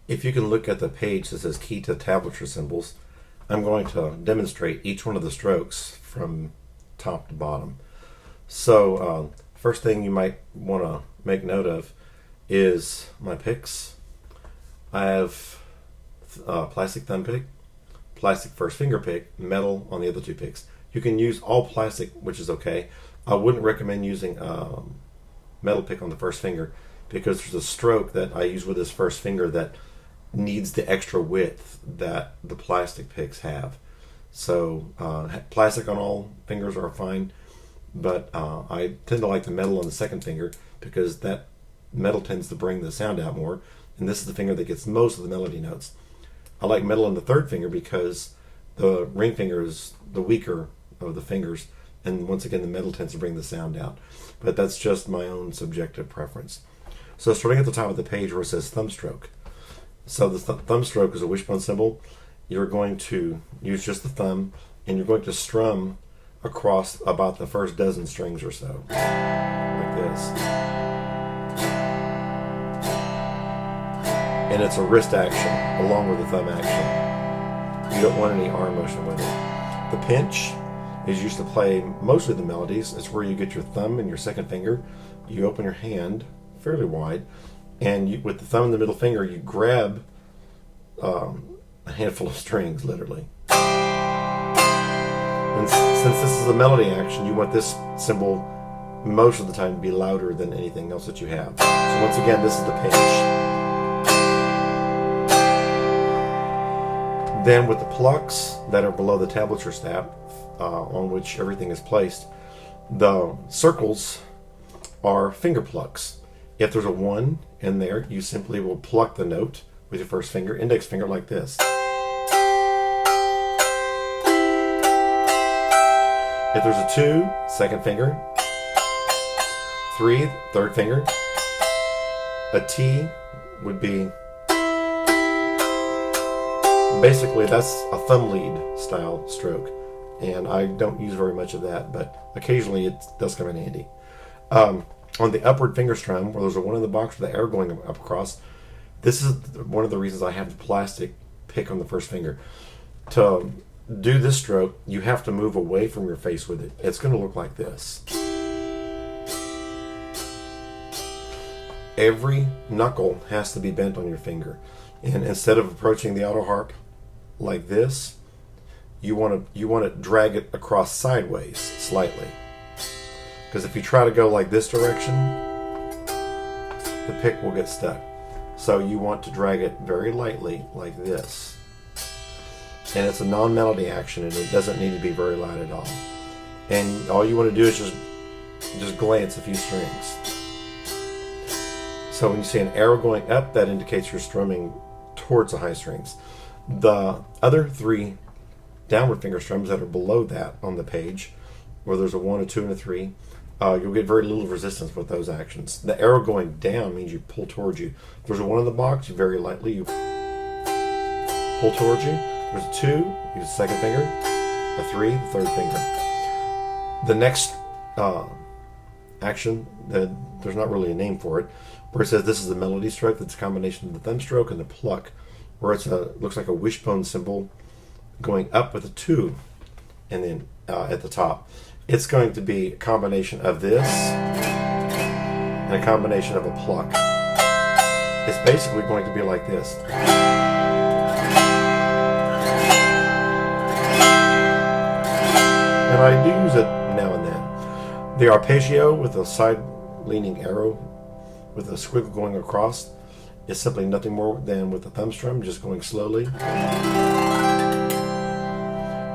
If you can look at the page that says key to tablature symbols, I'm going to demonstrate each one of the strokes from top to bottom. So first thing you might want to make note of is my picks. I have plastic thumb pick, plastic first finger pick, metal on the other two picks. You can use all plastic, which is okay. I wouldn't recommend using metal pick on the first finger because there's a stroke that I use with this first finger that needs the extra width that the plastic picks have. So plastic on all fingers are fine, but I tend to like the metal on the second finger because that metal tends to bring the sound out more, and this is the finger that gets most of the melody notes. I like metal on the third finger because the ring finger is the weaker of the fingers, and once again the metal tends to bring the sound out. But that's just my own subjective preference. So starting at the top of the page where it says thumb stroke. So the thumb stroke is a wishbone symbol. You're going to use just the thumb, and you're going to strum across about the first dozen strings or so, like this. And it's a wrist action along with the thumb action. You don't want any arm motion with it. The pinch is used to play mostly the melodies. It's where you get your thumb and your second finger. You open your hand fairly wide, and with the thumb and the middle finger, you grab a handful of strings, literally. And since this is a melody action, you want this symbol most of the time to be louder than anything else that you have. So once again, this is the pinch. Then with the plucks that are below the tablature stab, on which everything is placed, the circles are finger plucks. If there's a 1 in there, you simply will pluck the note with your first finger, index finger, like this. If there's a 2, second finger. 3, third finger. A T would be, basically that's a thumb lead style stroke, and I don't use very much of that, but occasionally it does come in handy. On the upward finger strum, where there's a 1 in the box with the arrow going up across, this is one of the reasons I have the plastic pick on the first finger. To do this stroke, you have to move away from your face with it. It's going to look like this. Every knuckle has to be bent on your finger, and instead of approaching the Autoharp like this, you want to drag it across sideways slightly. Because if you try to go like this direction, the pick will get stuck. So you want to drag it very lightly like this. And it's a non-melody action, and it doesn't need to be very loud at all. And all you want to do is just glance a few strings. So when you see an arrow going up, that indicates you're strumming towards the high strings. The other 3 downward finger strums that are below that on the page, where there's a 1, a 2, and a 3, you'll get very little resistance with those actions. The arrow going down means you pull towards you. If there's a 1 in the box, you very lightly you pull towards you. If there's a 2, use the second finger. A 3, the third finger. The next action, there's not really a name for it, where it says this is the melody stroke. That's a combination of the thumb stroke and the pluck, where it looks like a wishbone symbol going up with a 2, and then at the top. It's going to be a combination of this and a combination of a pluck. It's basically going to be like this. And I do use it now and then. The arpeggio with a side-leaning arrow with a squiggle going across is simply nothing more than with the thumb strum, just going slowly.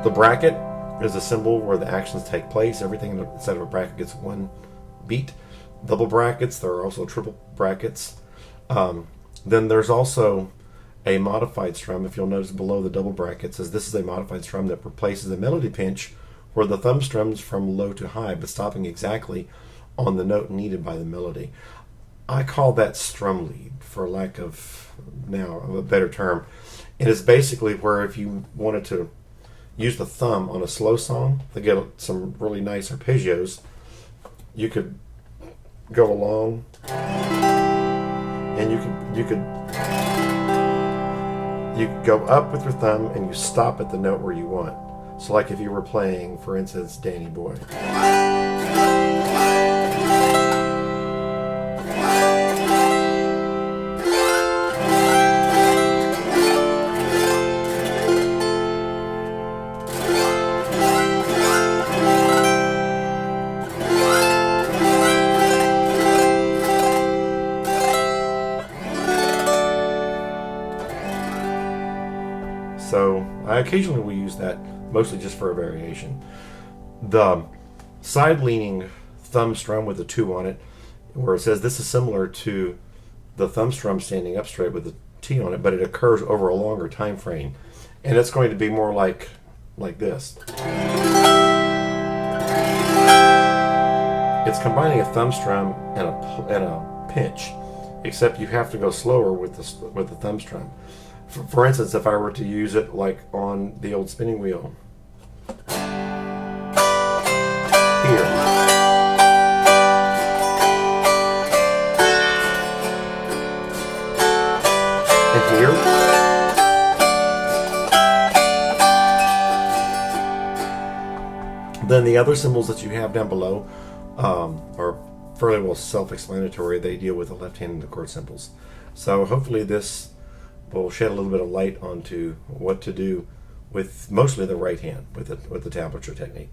The bracket is a symbol where the actions take place. Everything inside of a bracket gets 1 beat. Double brackets, there are also triple brackets. Then there's also a modified strum. If you'll notice below the double brackets, says this is a modified strum that replaces the melody pinch where the thumb strums from low to high, but stopping exactly on the note needed by the melody. I call that strum lead, for lack of a better term. It is basically where if you wanted to use the thumb on a slow song to get some really nice arpeggios, you could go along and you could You go up with your thumb and you stop at the note where you want. So like if you were playing, for instance, Danny Boy. So I occasionally will use that, mostly just for a variation. The side-leaning thumb strum with a 2 on it, where it says this is similar to the thumb strum standing up straight with a T on it, but it occurs over a longer time frame. And it's going to be more like this. It's combining a thumb strum and a pinch, except you have to go slower with the thumb strum. For instance, if I were to use it like on the old spinning wheel here, and here, then the other symbols that you have down below are fairly well self-explanatory. They deal with the left hand and the chord symbols. So hopefully this will shed a little bit of light onto what to do with mostly the right hand with the tablature technique.